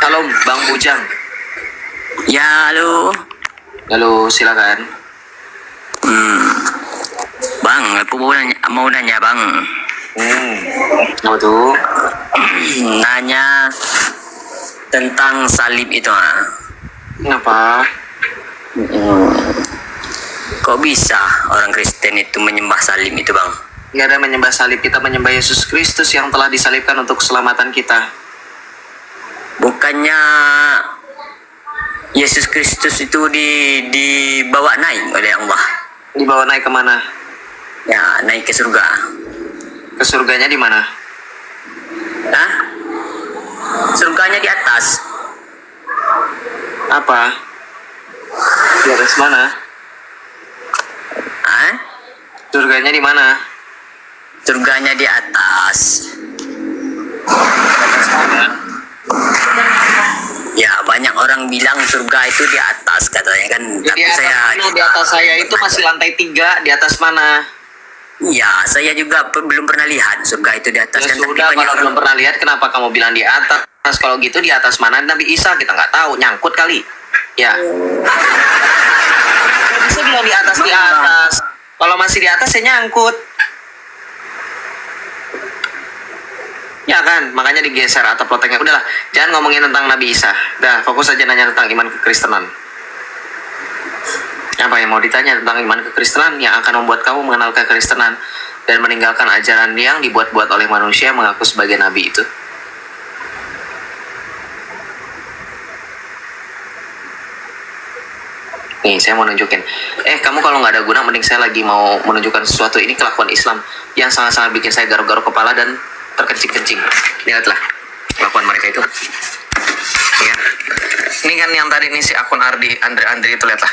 Halo, Bang Bujang. Ya, halo. Halo, silakan. Bang, aku mau nanya, Bang. Apa tuh? Nanya tentang salib itu, Kenapa? Kok bisa orang Kristen itu menyembah salib itu, Bang? Nggak ada menyembah salib, kita menyembah Yesus Kristus yang telah disalibkan untuk keselamatan kita. Bukannya Yesus Kristus itu dibawa naik oleh Allah? Dibawa naik kemana? Ya, naik ke surga. Ke surganya di mana? Hah? Surganya di atas. Apa? Di atas mana? Hah? Surganya di mana? Surganya di atas. Ya, banyak orang bilang surga itu di atas katanya kan. Di atas mana? Di atas saya itu masih lantai 3. Di atas mana? Ya, saya juga belum pernah lihat surga itu di atas Ya kan. Tapi sudah, banyak kalau belum pernah lihat, kenapa kamu bilang di atas? Kalau gitu di atas mana Nabi Isa? Kita nggak tahu, nyangkut kali. Ya. Nggak bisa bilang di atas, di atas. Kalau masih di atas, saya nyangkut. Ya kan, makanya digeser atau plotengnya. Udahlah, jangan ngomongin tentang Nabi Isa. Udah, fokus aja nanya tentang iman kekristenan. Apa yang mau ditanya tentang iman kekristenan yang akan membuat kamu mengenal kekristenan dan meninggalkan ajaran yang dibuat-buat oleh manusia mengaku sebagai nabi itu? Nih, saya mau nunjukin. Kamu kalau nggak ada guna, mending saya lagi mau menunjukkan sesuatu. Ini kelakuan Islam yang sangat-sangat bikin saya garuk-garuk kepala dan terkencing-kencing. Lihatlah kelakuan mereka itu. Ya. Ini kan yang tadi nih si akun Andre itu, lihatlah.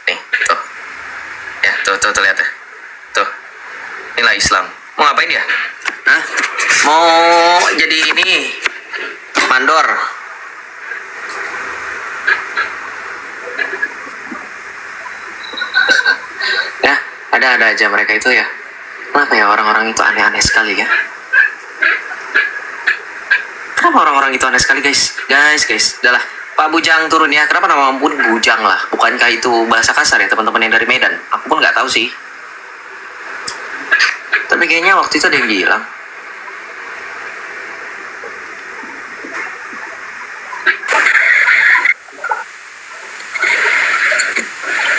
Nih, tuh. Ya, tuh lihat ya. Tuh. Inilah Islam. Mau ngapain dia? Hah? Mau jadi ini mandor. Ya, ada aja mereka itu ya. Kenapa ya orang-orang itu aneh-aneh sekali ya? Kenapa orang-orang itu aneh sekali, guys? Guys, udahlah. Pak Bujang turun ya. Kenapa nama pun Bujang lah? Bukankah itu bahasa kasar ya, teman-teman yang dari Medan? Aku pun nggak tahu sih. Tapi kayaknya waktu itu ada yang bilang.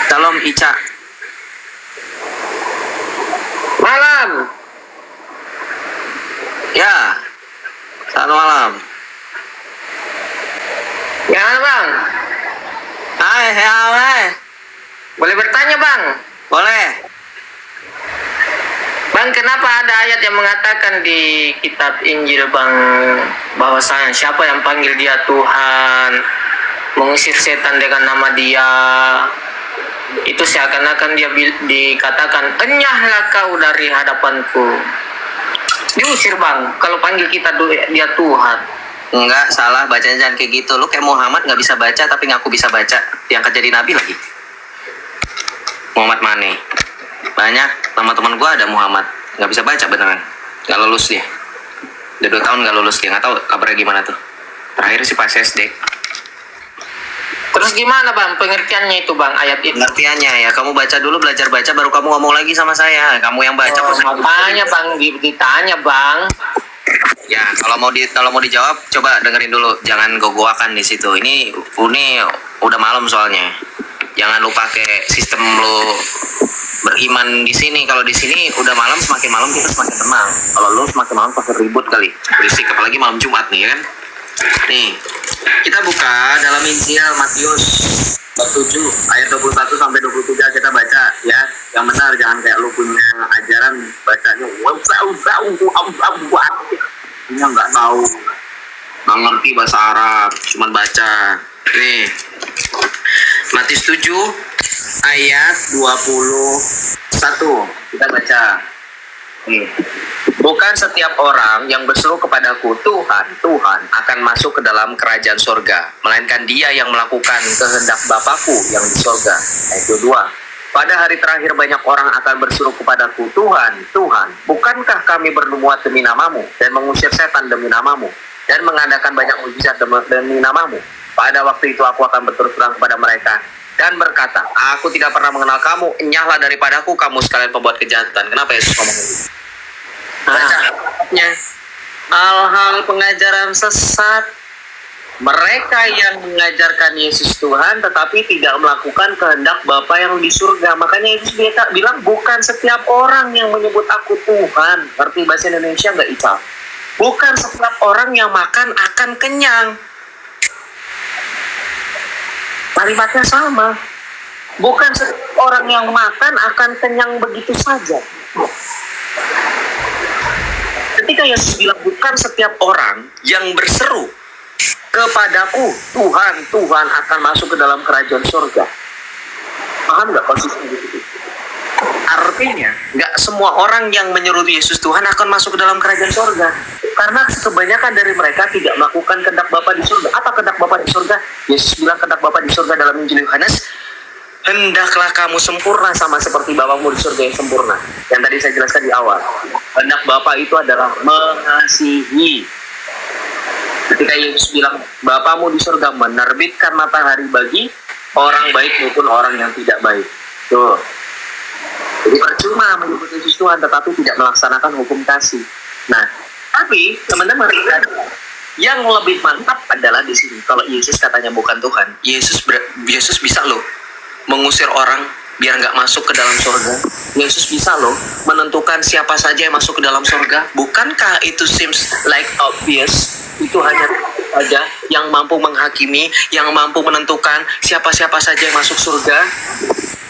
Salam Ica. Malam. Ya. Selamat malam. Ya, Bang. Hai. Boleh bertanya, Bang? Boleh. Bang, kenapa ada ayat yang mengatakan di kitab Injil, Bang, bahwasanya siapa yang panggil dia Tuhan, mengusir setan dengan nama dia, itu seakan-akan dia dikatakan, enyahlah kau dari hadapanku. Diusir, Bang, kalau panggil kita dia Tuhan. Enggak, salah, bacanya jangan kayak gitu. Lu kayak Muhammad nggak bisa baca tapi ngaku bisa baca. Diangkat jadi nabi lagi. Muhammad Mane. Banyak teman-teman gua ada Muhammad. Nggak bisa baca beneran. Nggak lulus dia. Udah 2 tahun nggak lulus dia. Nggak tahu kabarnya gimana tuh. Terakhir sih pas SD. Terus gimana, Bang, pengertiannya itu, Bang, ayat itu? Pengertiannya ya, kamu baca dulu, belajar baca, baru kamu ngomong lagi sama saya. Kamu yang baca kok. Makanya, Bang, ditanya, Bang. Ya, kalau mau dijawab, coba dengerin dulu. Jangan gogoakan di situ. Ini udah malam soalnya. Jangan lu pakai sistem lu beriman di sini. Kalau di sini udah malam, semakin malam kita semakin tenang. Kalau lu semakin malam pasti ribut kali, berisik. Apalagi malam Jumat nih kan. Nih, kita buka dalam Injil Matius bab 7 ayat 21 sampai 23 kita baca ya. Yang benar, jangan kayak lu punya ajaran bacanya punya nggak tahu, nggak ngerti bahasa Arab, cuman baca. Nih, Matius 7 ayat 21 kita baca. Nih, bukan setiap orang yang berseru kepadaku Tuhan, Tuhan akan masuk ke dalam kerajaan sorga, melainkan dia yang melakukan kehendak Bapakku yang di sorga. Ayat 22. Pada hari terakhir banyak orang akan berseru kepadaku, Tuhan, Tuhan, bukankah kami bernubuat demi namamu dan mengusir setan demi namamu dan mengadakan banyak mujizat demi namamu. Pada waktu itu aku akan berterus terang kepada mereka dan berkata, aku tidak pernah mengenal kamu, enyahlah daripadaku kamu sekalian pembuat kejahatan. Kenapa Yesus ngomong begitu? Baca ayatnya. Hal-hal pengajaran sesat, mereka yang mengajarkan Yesus Tuhan tetapi tidak melakukan kehendak Bapa yang di surga. Makanya Yesus bilang bukan setiap orang yang menyebut aku Tuhan. Ngerti bahasa Indonesia nggak Ical? Bukan setiap orang yang makan akan kenyang. Kalimatnya sama. Bukan setiap orang yang makan akan kenyang begitu saja. Ketika Yesus bilang bukan setiap orang yang berseru kepadaku, Tuhan, Tuhan akan masuk ke dalam kerajaan surga. Paham nggak posisinya gitu? Artinya, nggak semua orang yang menyeru Yesus Tuhan akan masuk ke dalam kerajaan surga. Karena kebanyakan dari mereka tidak melakukan kehendak Bapa di surga. Apa kehendak Bapa di surga? Yesus bilang kehendak Bapa di surga dalam Injil Yohanes, hendaklah kamu sempurna sama seperti Bapamu di surga yang sempurna. Yang tadi saya jelaskan di awal. Kehendak Bapa itu adalah mengasihi. Ketika Yesus bilang, Bapamu di surga menerbitkan matahari bagi orang baik maupun orang yang tidak baik. Tuh. Jadi percuma menyebut Yesus Tuhan tetapi tidak melaksanakan hukum kasih. Nah, tapi teman-teman, yang lebih mantap adalah di sini. Kalau Yesus katanya bukan Tuhan, Yesus bisa loh mengusir orang biar nggak masuk ke dalam surga. Yesus bisa loh menentukan siapa saja yang masuk ke dalam surga. Bukankah itu seems like obvious? Itu hanya saja yang mampu menghakimi, yang mampu menentukan siapa-siapa saja yang masuk surga.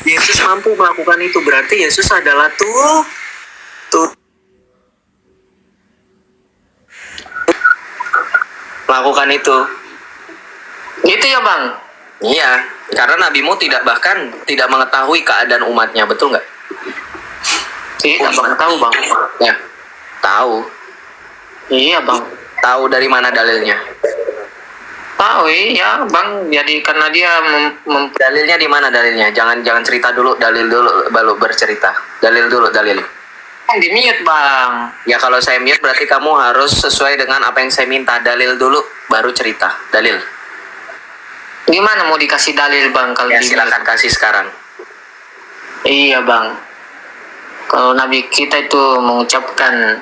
Yesus mampu melakukan itu, berarti Yesus adalah tuh melakukan itu. Itu ya Bang. Iya, karena nabimu bahkan tidak mengetahui keadaan umatnya, betul nggak? Tidak Bang, tahu Bang. Ya, tahu. Iya Bang. Tahu dari mana dalilnya? Tahu ya Bang. Jadi karena dia Dalilnya di mana dalilnya? Jangan cerita dulu, dalil dulu baru bercerita. Dalil dulu, dalil. di mute Bang. Ya kalau saya mute berarti kamu harus sesuai dengan apa yang saya minta. Dalil dulu baru cerita. Dalil. Gimana mau dikasih dalil Bang kalau Ya di silakan kasih sekarang. Iya Bang. Kalau Nabi kita itu mengucapkan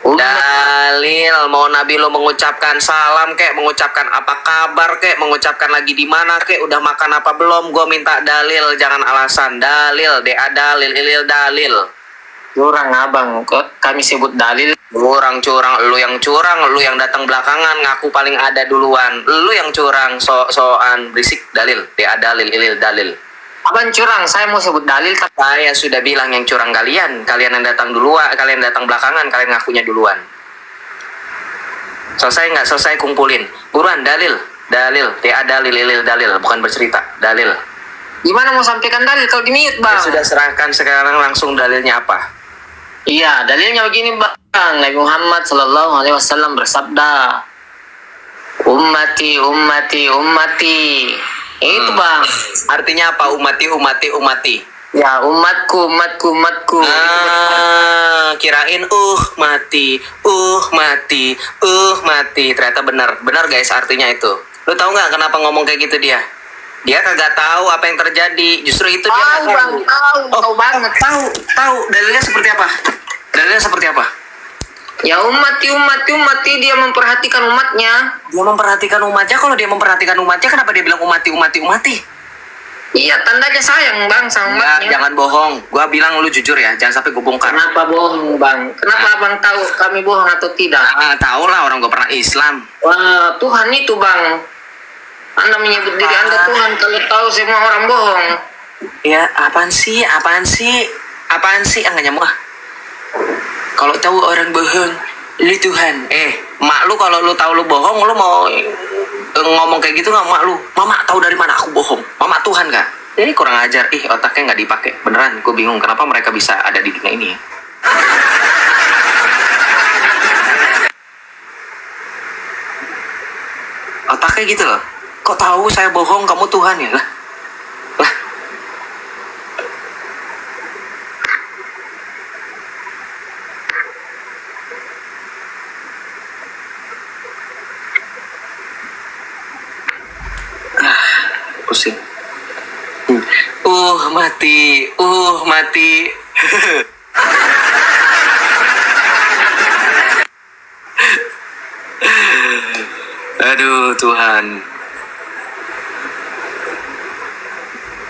dalil, mau Nabi lo mengucapkan salam kek, mengucapkan apa kabar kek, mengucapkan lagi di mana kek, udah makan apa belum, gue minta dalil, jangan alasan. Dalil, dalil, ilil dalil. curang Abang, kok kami sebut dalil. Curang, lu yang datang belakangan ngaku paling ada duluan. Lu yang curang, soan berisik. Dalil, dalil, ilil dalil. Abang curang, saya mau sebut dalil. Saya sudah bilang yang curang kalian yang datang duluan, kalian datang belakangan, kalian ngakunya duluan. Selesai nggak? Selesai kumpulin. Buruan, dalil, dalil, ilil dalil, bukan bercerita, dalil. Gimana mau sampaikan dalil kalau di mute Bang? Ya sudah serahkan sekarang langsung dalilnya apa? Iya, dalilnya begini Bang. Nabi Muhammad SAW bersabda, ummati, ummati, ummati. Itu Bang. Artinya apa? Umati. Ya, umatku, umatku, umatku. Kirain mati. Ternyata benar guys artinya itu. Lu tahu nggak kenapa ngomong kayak gitu dia? Dia kagak tahu apa yang terjadi. Justru itu dia Tahu Bang, tahu banget. Tahu. Dalilnya seperti apa? Ya umati dia memperhatikan umatnya. Dia memperhatikan umatnya. Kalau dia memperhatikan umatnya, kenapa dia bilang umati? Iya, tandanya sayang Bang sama Ya, umatnya. jangan bohong. Gua bilang lu jujur ya, jangan sampai gue bongkar. Kenapa bohong Bang? Kenapa Abang tahu kami bohong atau tidak? Tahu lah, orang gue pernah Islam. Wah, Tuhan itu Bang. Anda menyebut diri Anda Tuhan kalau tahu semua orang bohong. Ya, apaan sih? Nggak nyambung ah. Kalau tahu orang bohong, lu Tuhan. Mak lu kalau lu tahu lu bohong, lu mau ngomong kayak gitu nggak mak lu? Mama tahu dari mana aku bohong? Mama Tuhan nggak? Ini kurang ajar. Otaknya nggak dipakai. Beneran, gue bingung kenapa mereka bisa ada di dunia ini ya. Otaknya gitu loh. Kok tahu saya bohong, kamu Tuhan ya? Lah. pusing. Mati. Mati. Aduh Tuhan.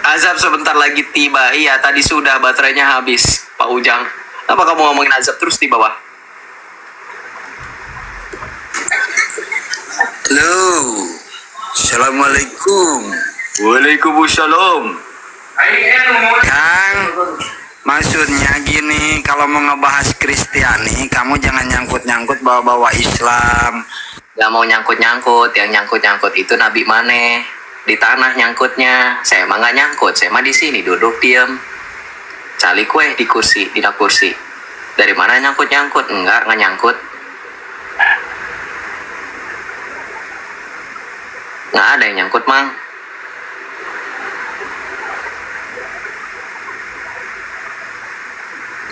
Azab sebentar lagi tiba. Iya, tadi sudah baterainya habis, Pak Ujang. Kenapa kamu ngomongin azab terus di bawah? Halo, Assalamualaikum. Waalaikumsalam. Kang, maksudnya gini, kalau mau ngebahas Kristiani, kamu jangan nyangkut-nyangkut bawa-bawa Islam. Gak mau nyangkut-nyangkut. Yang nyangkut-nyangkut itu Nabi Maneh. Di tanah nyangkutnya. Saya mah gak nyangkut. Saya mah di sini duduk diem. Cali kue di kursi, di kursi. Dari mana nyangkut-nyangkut? Enggak nyangkut. Nggak ada yang nyangkut, Mang.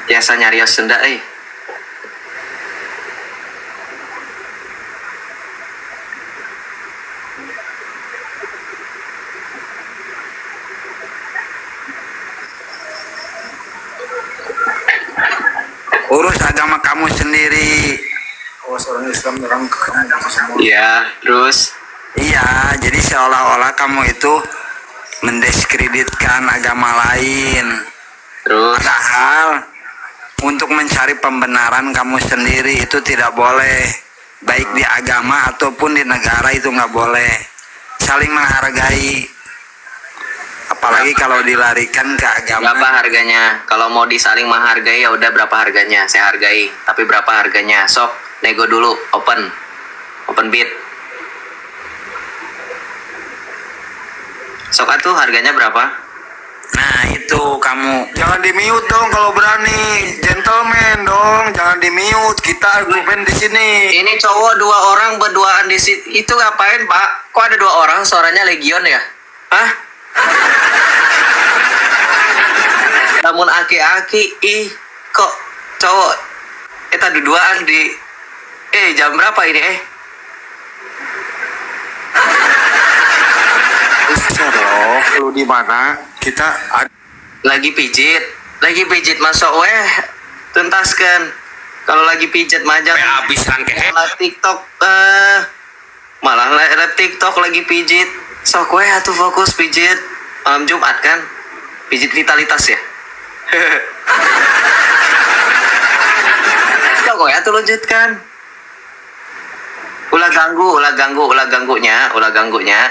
Biasa nyarios senda, Urus agama kamu sendiri. Oh, seorang Islam orang kamu semua. Iya, terus? Iya, jadi seolah-olah kamu itu mendiskreditkan agama lain. Terus? Padahal untuk mencari pembenaran kamu sendiri itu tidak boleh. Baik di agama ataupun di negara itu nggak boleh. Saling menghargai. Apalagi kalau dilarikan ke agama. Berapa harganya? Kalau mau disaling menghargai ya udah berapa harganya? Saya hargai. Tapi berapa harganya? Sok, nego dulu. Open bid. Sok atuh harganya berapa? Nah itu kamu jangan di mute dong kalau berani, gentleman dong, jangan di mute. Kita argumen di sini. Ini cowok 2 orang berduaan di situ. Itu ngapain, Pak? Kok ada 2 orang suaranya legion ya? Hah? Namun aki-aki, kok cowok eta duduaan di jam berapa ini Lu di mana? Kita lagi pijit masuk tuntaskan. Kalau lagi pijit majang habisan TikTok malah TikTok lagi pijit. Sok atuh fokus pijit. Malam Jumat kan? Pijit vitalitas ya. Sok atuh lanjutkan. Ulah ganggunya.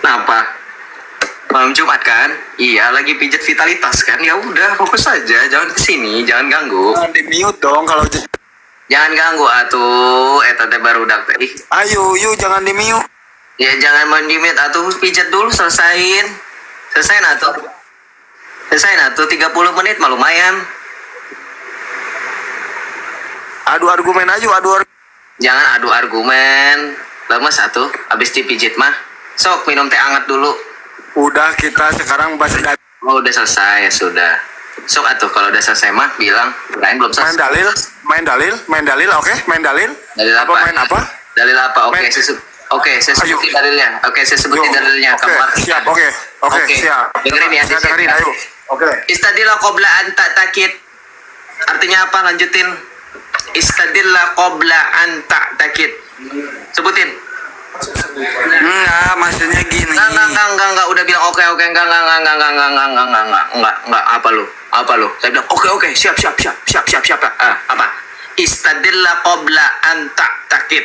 Kenapa? Malam Jumat kan? Iya, lagi pijat vitalitas kan? Ya udah, fokus aja, jangan kesini, jangan ganggu. jangan di mute dong kalau Jangan ganggu atuh, eta teh barudak teh. ayo jangan di mute. Ya jangan mendimit atuh, pijat dulu Selesain atuh. 30 menit mah lumayan. Adu argumen aja, Jangan adu argumen. Lemes atuh, habis dipijit mah. Sok minum teh hangat dulu. Udah kita sekarang bahas Oh, udah selesai ya sudah. Sok atuh kalau udah selesai mah bilang lain belum selesai. main dalil, oke? Main dalil. Dalil apa? Main apa? Dalil apa? Oke, Main- saya sebutin dalilnya. Oke, saya sebutin Yo, dalilnya. Oke, Kamu artikan. siap. Oke, siap. Dengerin ya. Saya dengerin, ayo. Oke. Istadillah qabla an ta'takid. Artinya apa? Lanjutin. Istadillah qabla an ta'takid. Sebutin. Enggak, maksudnya gini. Enggak. Udah bilang oke. Enggak. Apa lu? Saya bilang oke. Siap. Apa? Istadillah qabla an ta'takid.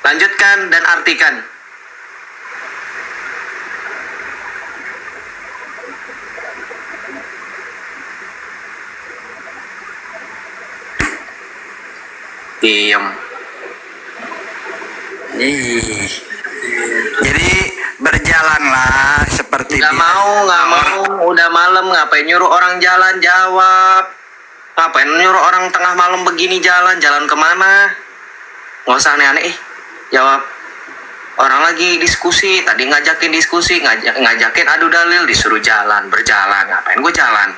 Lanjutkan dan artikan. Diam. Jadi berjalanlah seperti Nggak mau. Udah malam, ngapain nyuruh orang jalan? Jawab. Ngapain nyuruh orang tengah malam begini jalan kemana? Nggak usah aneh-aneh. Jawab. Orang lagi diskusi, tadi ngajakin diskusi, ngajakin adu dalil, disuruh jalan, berjalan. Ngapain gue jalan?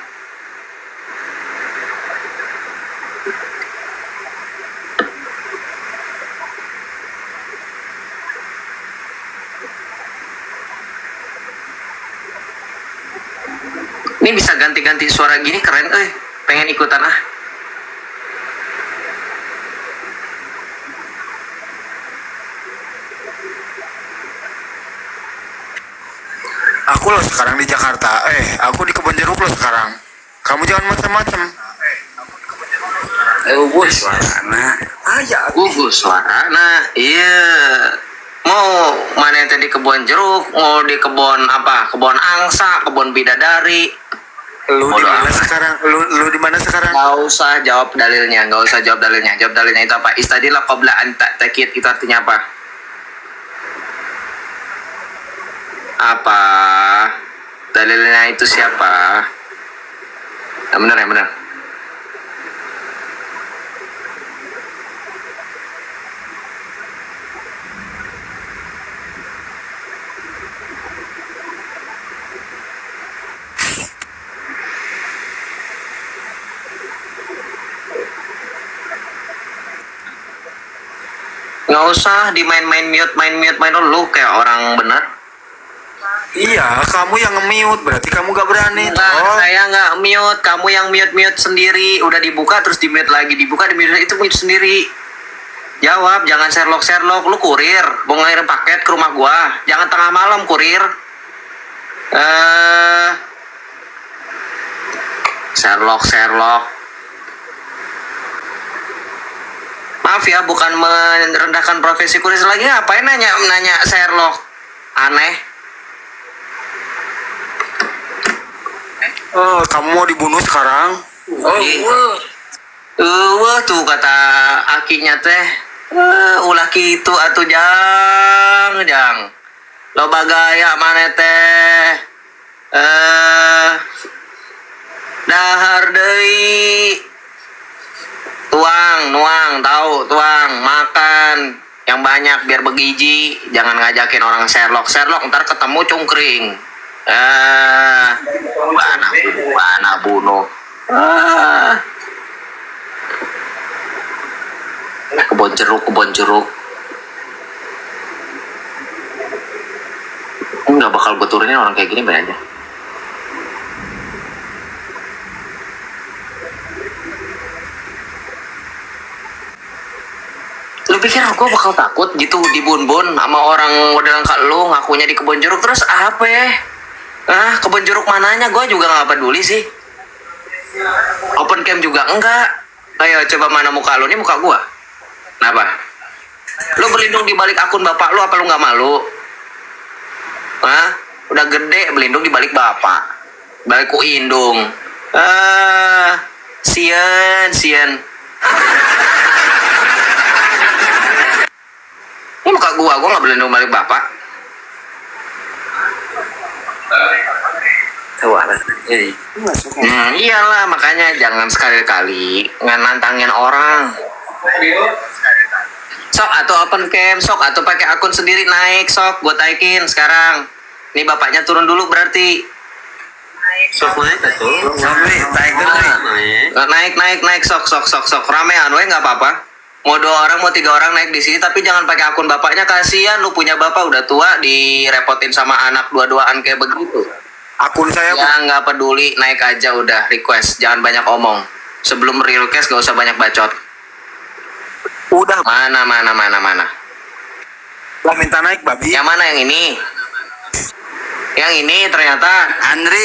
Ini bisa ganti-ganti suara gini keren, pengen ikutan ah. Aku loh sekarang di Jakarta. Aku di Kebon Jeruk loh sekarang. Kamu jangan macam-macam. Gugus suarana. Ya. Gugus suarana. Iya. Mau mana yang tadi kebun jeruk, mau di kebun apa? Kebun angsa, kebun bidadari. Lu di mana sekarang? Lu di mana sekarang? Gak usah jawab dalilnya, gak usah jawab dalilnya. Jawab dalilnya itu apa? Istadilah qabla an ta'takid, itu artinya apa? Apa? Dalilnya itu siapa? Yang benar, yang benar. Nggak usah dimain-main mute, main dulu kayak orang benar. Iya, kamu yang nge-mute, berarti kamu gak berani. Enggak, saya nggak mute, kamu yang mute sendiri. Udah dibuka terus di mute lagi, dibuka di mute itu mute sendiri. Jawab, jangan Sherlock. Lu kurir, mau ngirim paket ke rumah gua. Jangan tengah malam kurir. Sherlock. Maaf ya, bukan merendahkan profesi kurir lagi. Ngapain nanya Sherlock? Aneh. Kamu mau dibunuh sekarang? Tuh kata akinya teh. Ulah gitu atuh jang. Loba gaya mana teh. Dahar deui. Tuang, tuang, makan yang banyak biar bergizi. Jangan ngajakin orang Sherlock ntar ketemu cungkring. Mana bunuh. Kebon jeruk. Nggak bakal gue turunin orang kayak gini aja. Lu pikir gue bakal takut gitu dibun-bun sama orang modelan kak lu ngakunya di kebun jeruk terus apa ya? Kebun jeruk mananya gue juga nggak peduli sih. Open cam juga enggak. Ayo coba mana muka lu, ini muka gue. Kenapa? Lu berlindung di balik akun bapak lu, apa lu nggak malu? Udah gede berlindung di balik bapak, balik ku indung. Sian. Ini muka gua nggak berlindung balik bapak. Iyalah, makanya jangan sekali-kali nantangin orang. Sok atau open cam, sok atau pakai akun sendiri naik, sok gua taikin sekarang. Ini bapaknya turun dulu berarti. Sok naik tuh. Naik sok ramean we nggak apa-apa. Mau 2 orang mau 3 orang naik di sini tapi jangan pakai akun bapaknya, kasihan lu punya bapak udah tua direpotin sama anak dua-duaan kayak begitu. Akun saya Ya nggak peduli, naik aja udah, request, jangan banyak omong. Sebelum request gak usah banyak bacot. udah Mana. lah minta naik babi. Yang mana yang ini? Yang ini ternyata. Andri.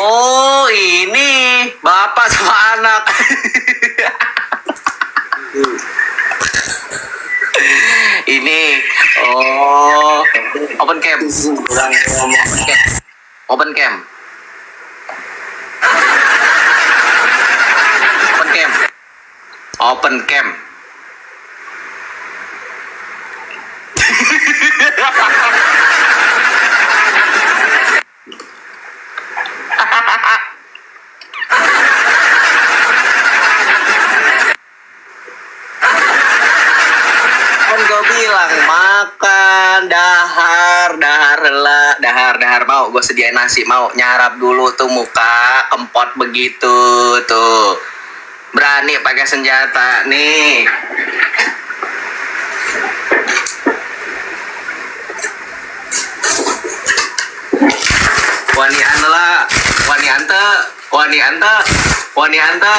Oh ini bapak sama anak. Ini open cam. Open cam. Kan gue bilang makan dah. dahar mau gue sediain nasi, mau nyarap dulu tuh muka kempot begitu tuh. Berani pakai senjata nih. Wani antela, wani ante, wani ante, wani ante,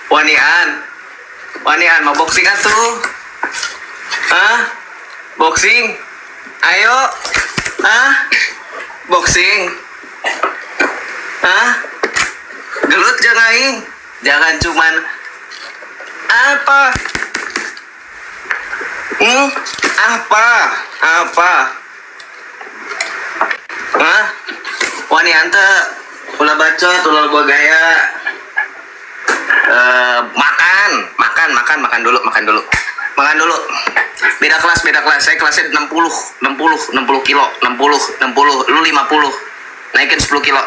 wani an mau boxing kan tuh? Hah? Boxing? Ayo, boxing, gelut jangan, jangan cuman apa, apa, wani ante, ulah bacot, ulah buat gaya, makan dulu. Beda kelas, saya kelasnya 60 kilo, 60, lu 50, naikin 10 kilo,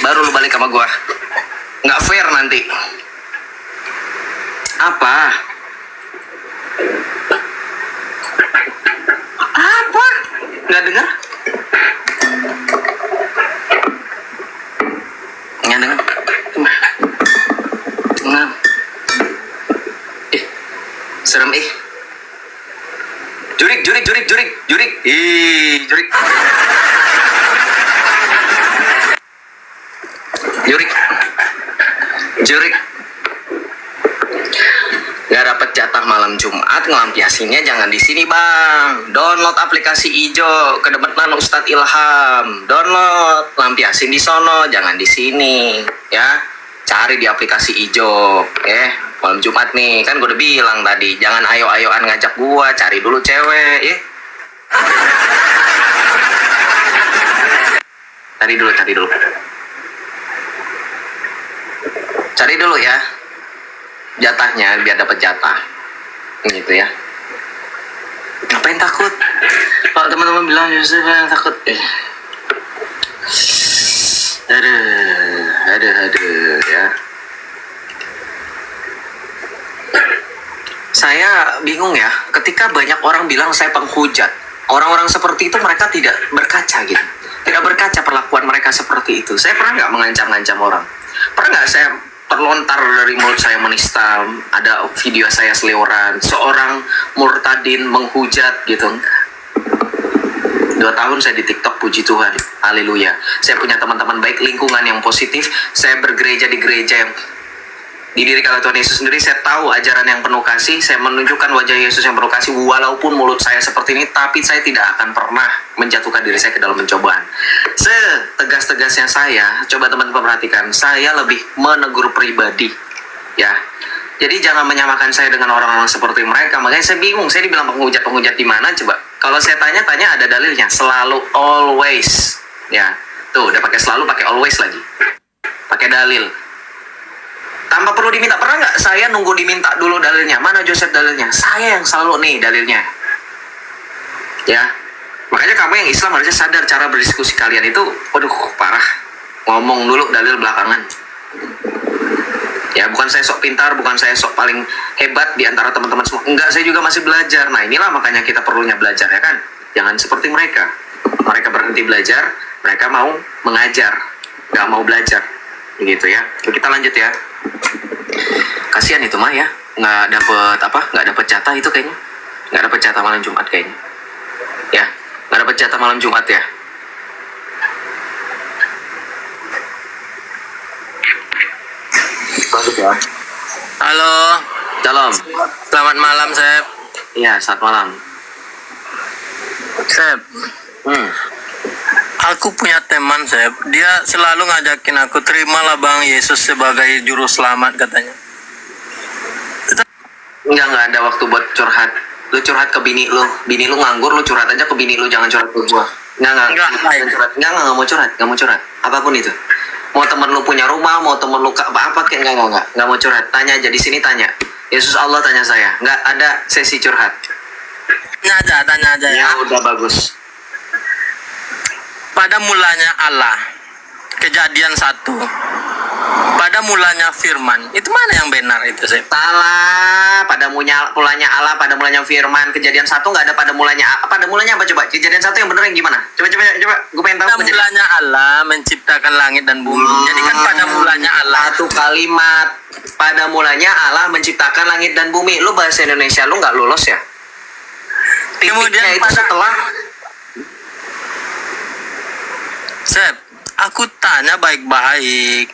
baru lu balik sama gua. Nggak fair nanti. Apa? Nggak dengar? Nggak dengar? Nggak. Serem Jurik. Jurik. Gak dapet jatah malam Jumat, ngelampiasinnya jangan di sini bang. Download aplikasi Ijo, kedebetan Ustadz Ilham. Download, lampiasin di sono, jangan di sini, ya. Cari di aplikasi Ijo, malam Jumat nih, kan gue udah bilang tadi, jangan ayo-ayoan ngajak gua, cari dulu cewek, ya. Cari dulu ya, jatahnya biar dapat jatah, gitu ya. Ngapain takut? Kalau teman-teman bilang Yusuf takut, aduh ya. Saya bingung ya, ketika banyak orang bilang saya penghujat. Orang-orang seperti itu mereka tidak berkaca gitu. Tidak berkaca perlakuan mereka seperti itu. Saya pernah nggak mengancam-ngancam orang? Pernah nggak saya terlontar dari mulut saya menista? Ada video saya seliweran, seorang murtadin menghujat gitu. 2 tahun saya di TikTok, puji Tuhan, haleluya. Saya punya teman-teman baik, lingkungan yang positif. Saya bergereja di gereja yang didirikan oleh Tuhan Yesus sendiri. Saya tahu ajaran yang penuh kasih. Saya menunjukkan wajah Yesus yang penuh kasih. Walaupun mulut saya seperti ini, tapi saya tidak akan pernah menjatuhkan diri saya ke dalam pencobaan. Setegas-tegasnya saya, coba teman-teman perhatikan, saya lebih menegur pribadi, ya. Jadi jangan menyamakan saya dengan orang-orang seperti mereka. Makanya saya bingung, saya dibilang penghujat di mana coba? Kalau saya tanya ada dalilnya. Selalu, always, ya. Tuh, udah pakai selalu, pakai always lagi. Pakai dalil. Tanpa perlu diminta. Pernah nggak saya nunggu diminta dulu dalilnya? Mana Joseph dalilnya? Saya yang selalu nih dalilnya. Ya. Makanya kamu yang Islam harusnya sadar cara berdiskusi kalian itu, waduh, parah. Ngomong dulu, dalil belakangan. Ya, bukan saya sok pintar, bukan saya sok paling hebat di antara teman-teman semua. Enggak, saya juga masih belajar. Nah, inilah makanya kita perlunya belajar, ya kan? Jangan seperti mereka. Mereka berhenti belajar, mereka mau mengajar, nggak mau belajar. Begitu ya. Oke, kita lanjut ya. Kasihan itu mah ya, nggak dapet jatah itu kayaknya, nggak dapet jatah malam Jumat kayaknya, ya, nggak dapet jatah malam Jumat ya. Halo, Shalom. selamat malam, Sep. Iya, selamat malam. Sep, aku punya teman, Sep. Dia selalu ngajakin aku, terimalah Bang Yesus sebagai juru selamat, katanya. Nggak ada waktu buat curhat. Lu curhat ke bini lu nganggur, lu curhat aja ke bini lu, jangan curhat ke gua. Nggak mau curhat, apapun itu. Mau temen lu punya rumah, mau temen lu apa kayak nggak mau curhat. Tanya aja di sini, tanya. Yesus Allah tanya saya, nggak ada sesi curhat. Tanya aja ya. Ya udah bagus. Pada mulanya Allah, Kejadian 1. pada mulanya firman. Itu mana yang benar itu, Sep? Salah. Pada mulanya Allah, pada mulanya firman. Kejadian 1 nggak ada pada mulanya. Pada mulanya apa coba? Kejadian 1 yang benar yang gimana? Coba. Gue pengen tahu. Pada mulanya Allah menciptakan langit dan bumi. Jadi kan pada mulanya Allah. Satu kalimat. Pada mulanya Allah menciptakan langit dan bumi. Lu bahasa Indonesia lu nggak lulus ya? Kemudian Titiknya itu pada- setelah. Sep, aku tanya baik-baik.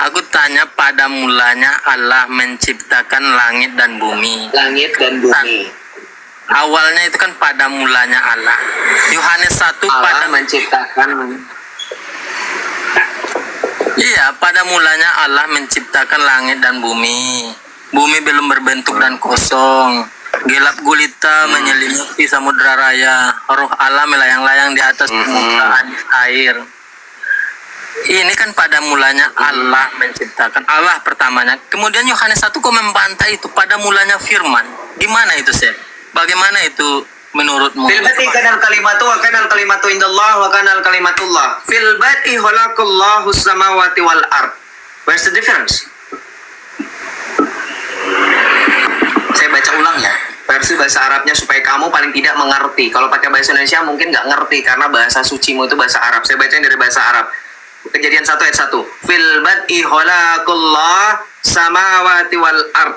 Aku tanya pada mulanya Allah menciptakan langit dan bumi. Langit dan bumi. Awalnya itu kan pada mulanya Allah. Yohanes 1 Allah pada menciptakan. Iya, pada mulanya Allah menciptakan langit dan bumi. Bumi belum berbentuk dan kosong. Gelap gulita menyelimuti samudra raya. Roh Allah melayang-layang di atas permukaan air. Ini kan pada mulanya Allah menciptakan. Allah pertamanya. Kemudian Yohanes 1 kok membantah itu pada mulanya firman. Gimana itu, Sep? Bagaimana itu menurutmu? Fil bad'i kanal kalimatu wa kanal kalimatu indallah wa kanal kalimatullah. Fil bad'i khalaqallahu samawati wal ard. Where's the difference? Saya baca ulang ya. Versi bahasa Arabnya supaya kamu paling tidak mengerti. Kalau pakai bahasa Indonesia mungkin nggak ngerti karena bahasa sucimu itu bahasa Arab. Saya bacain dari bahasa Arab. Kejadian 1 ayat 1. Fil bad'i khalaqallahu samawati wal ard.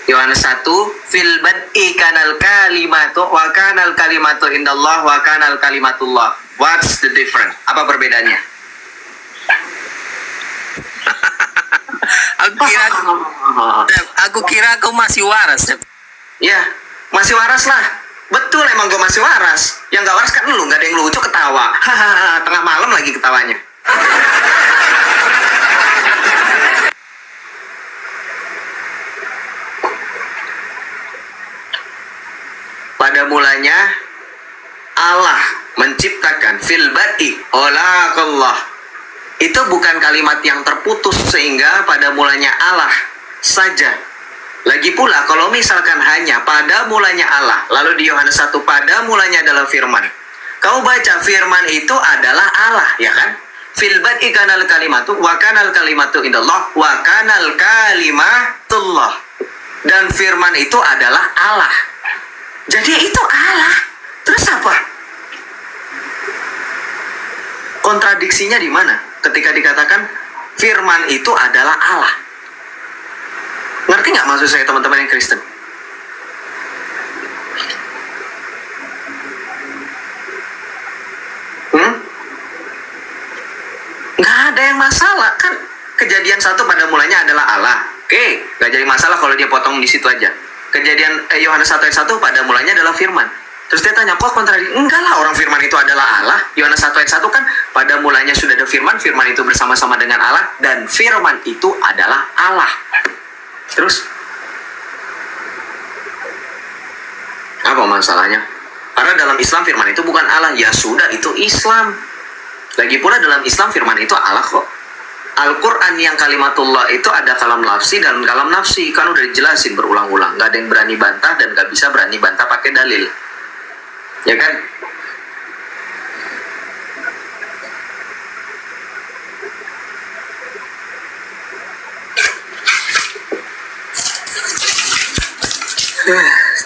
Yohanes 1, fil bad'i kanal kalimatu wa kanal kalimatu indallah wa kanal kalimatullah. What's the difference? Apa perbedaannya? Aku kira kau masih waras, Sep. Ya, masih waras lah. Betul, emang gue masih waras. Yang gak waras kan lu, gak ada yang lucu ketawa. Hahaha, tengah malam lagi ketawanya. Pada mulanya Allah menciptakan fil bad'i khalaqallah. Itu bukan kalimat yang terputus sehingga pada mulanya Allah saja. Lagi pula kalau misalkan hanya pada mulanya Allah, lalu di Yohanes 1 pada mulanya adalah firman. Kau baca firman itu adalah Allah, ya kan? Fil bad'i kanal kalimatu wa kanal kalimatu indallah wa kanal kalimatullah. Dan firman itu adalah Allah. Jadi itu Allah. Terus apa? Kontradiksinya di mana? Ketika dikatakan firman itu adalah Allah. Ngerti nggak maksud saya teman-teman yang Kristen? Nggak ada yang masalah kan? Kejadian 1 pada mulanya adalah Allah. Oke, nggak jadi masalah kalau dia potong di situ aja. Kejadian Yohanes 1 ayat 1 pada mulanya adalah firman. Terus dia tanya, kok kontradiksi? Enggak lah, orang firman itu adalah Allah. Yohanes 1 ayat 1 kan pada mulanya sudah ada firman, firman itu bersama-sama dengan Allah, dan firman itu adalah Allah. Terus apa masalahnya? Karena dalam Islam firman itu bukan Allah. Ya sudah, itu Islam. Lagi pula dalam Islam firman itu Allah kok. Al-Quran yang kalimatullah itu ada kalam lafsi dan kalam nafsi. Kan udah dijelasin berulang-ulang. Gak ada yang berani bantah dan gak bisa berani bantah pakai dalil. Ya kan?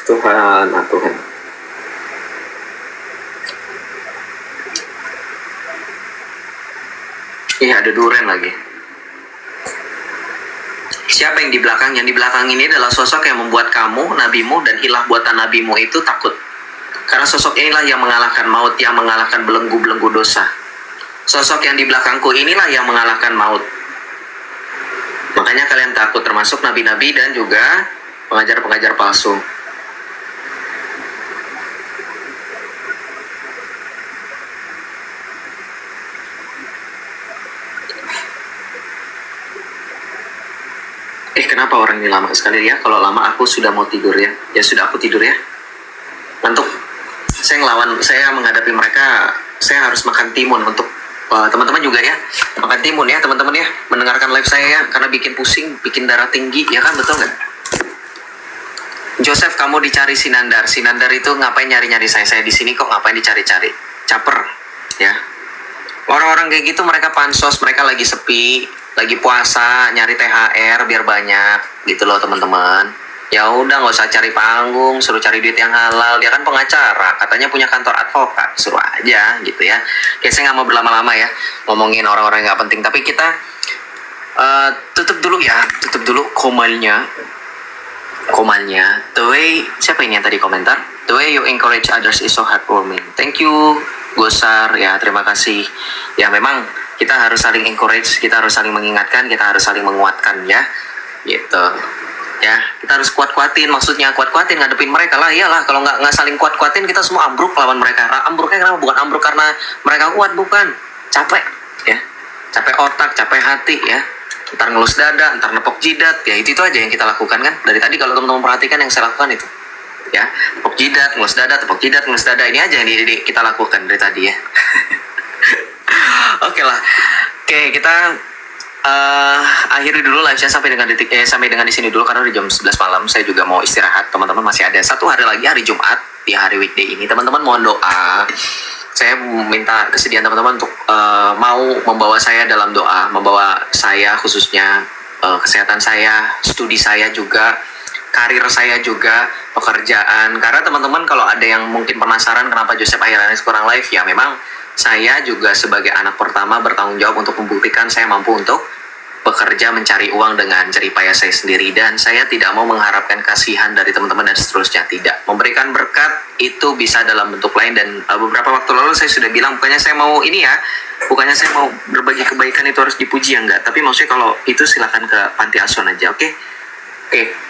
Tuhan, Tuhan. Iya, ada duren lagi. Siapa yang di belakang? Yang di belakang ini adalah sosok yang membuat kamu, nabimu, dan ilah buatan nabimu itu takut. Karena sosok inilah yang mengalahkan maut, yang mengalahkan belenggu-belenggu dosa. Sosok yang di belakangku inilah yang mengalahkan maut. Makanya kalian takut, termasuk nabi-nabi dan juga pengajar-pengajar palsu. Kenapa orang ini lama sekali ya? Kalau lama aku sudah mau tidur ya. Ya sudah, aku tidur ya. Ngantuk. Saya menghadapi mereka, saya harus makan timun untuk teman-teman juga ya. Makan timun ya teman-teman ya. Mendengarkan live saya ya, karena bikin pusing, bikin darah tinggi, ya kan, betul nggak? Joseph, kamu dicari Sinandar. Sinandar itu ngapain nyari-nyari saya? Saya di sini kok ngapain dicari-cari? Caper, ya. Orang-orang kayak gitu mereka pansos, mereka lagi sepi, lagi puasa, nyari THR biar banyak gitu loh teman-teman. Ya udah nggak usah cari panggung, suruh cari duit yang halal. Dia kan pengacara, katanya punya kantor advokat, suruh aja gitu ya. Kayak saya nggak mau berlama-lama ya ngomongin orang-orang yang nggak penting. Tapi kita tutup dulu ya, tutup dulu komalnya. The way, siapa ini yang tadi komentar? The way you encourage others is so heartwarming. Thank you, Gosar. Ya, terima kasih. Ya, memang kita harus saling encourage, kita harus saling mengingatkan, kita harus saling menguatkan ya. Gitu. Ya, kita harus kuat-kuatin, maksudnya kuat-kuatin ngadepin mereka lah. Iyalah, kalau nggak saling kuat-kuatin, kita semua ambruk lawan mereka. Ambruknya kenapa? Bukan ambruk karena mereka kuat, bukan. Capek, ya. Capek otak, capek hati, ya. Ntar ngelus dada, ntar nepok jidat, ya itu aja yang kita lakukan kan. Dari tadi kalau teman-teman perhatikan yang saya lakukan itu, ya, tepok jidat, ngelus dada, tepok jidat, ngelus dada, ini aja yang kita lakukan dari tadi ya. Oke lah, oke kita akhiri dulu live-nya sampai dengan di sini dulu karena udah jam 11 malam. Saya juga mau istirahat, teman-teman. Masih ada 1 hari lagi, hari Jumat, di hari weekday ini. Teman-teman mohon doa. Saya minta kesediaan teman-teman untuk mau membawa saya dalam doa, membawa saya khususnya kesehatan saya, studi saya juga, karir saya juga, pekerjaan. Karena teman-teman kalau ada yang mungkin penasaran kenapa Joseph akhir-akhir kurang live, ya memang saya juga sebagai anak pertama bertanggung jawab untuk membuktikan saya mampu untuk bekerja mencari uang dengan jeripaya saya sendiri, dan saya tidak mau mengharapkan kasihan dari teman-teman dan seterusnya. Tidak, memberikan berkat itu bisa dalam bentuk lain, dan beberapa waktu lalu saya sudah bilang bukannya saya mau ini ya, bukannya saya mau berbagi kebaikan itu harus dipuji ya, enggak, tapi maksudnya kalau itu silakan ke panti asuhan aja. Oke,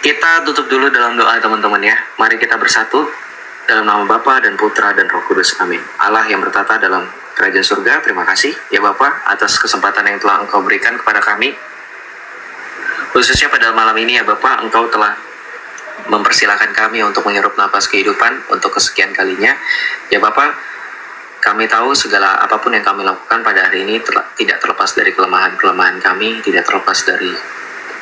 kita tutup dulu dalam doa teman-teman ya. Mari kita bersatu dalam nama Bapa dan Putra dan Roh Kudus, amin. Allah yang bertata dalam kerajaan surga, terima kasih ya Bapa atas kesempatan yang telah Engkau berikan kepada kami, khususnya pada malam ini ya Bapa. Engkau telah mempersilahkan kami untuk menghirup napas kehidupan untuk kesekian kalinya ya Bapa. Kami tahu segala apapun yang kami lakukan pada hari ini tidak terlepas dari kelemahan-kelemahan kami, tidak terlepas dari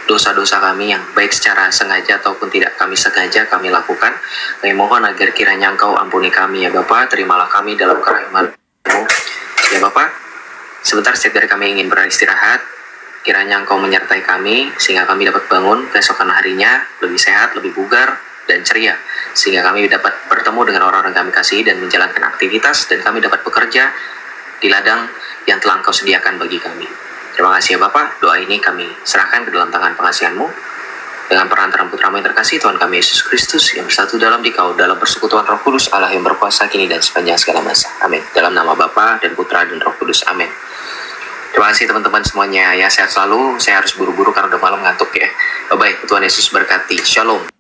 dosa-dosa kami yang baik secara sengaja ataupun tidak kami sengaja kami lakukan. Kami mohon agar kiranya Engkau ampuni kami ya Bapa. Terimalah kami dalam kerahmat-Mu ya Bapa. Sebentar setiap dari kami ingin beristirahat, kiranya Engkau menyertai kami sehingga kami dapat bangun keesokan harinya lebih sehat, lebih bugar dan ceria, sehingga kami dapat bertemu dengan orang-orang kami kasih dan menjalankan aktivitas, dan kami dapat bekerja di ladang yang telah Engkau sediakan bagi kami. Terima kasih ya Bapak. Doa ini kami serahkan ke dalam tangan pengasihan-Mu dengan perantaraan Putra-Mu yang terkasih, Tuhan kami Yesus Kristus, yang bersatu dalam Dikau dalam persekutuan Roh Kudus, Allah yang berkuasa kini dan sepanjang segala masa. Amin. Dalam nama Bapa dan Putra dan Roh Kudus. Amin. Terima kasih teman-teman semuanya ya, sehat selalu. Saya harus buru-buru karena udah malam ngantuk ya. Bye-bye. Tuhan Yesus berkati. Shalom.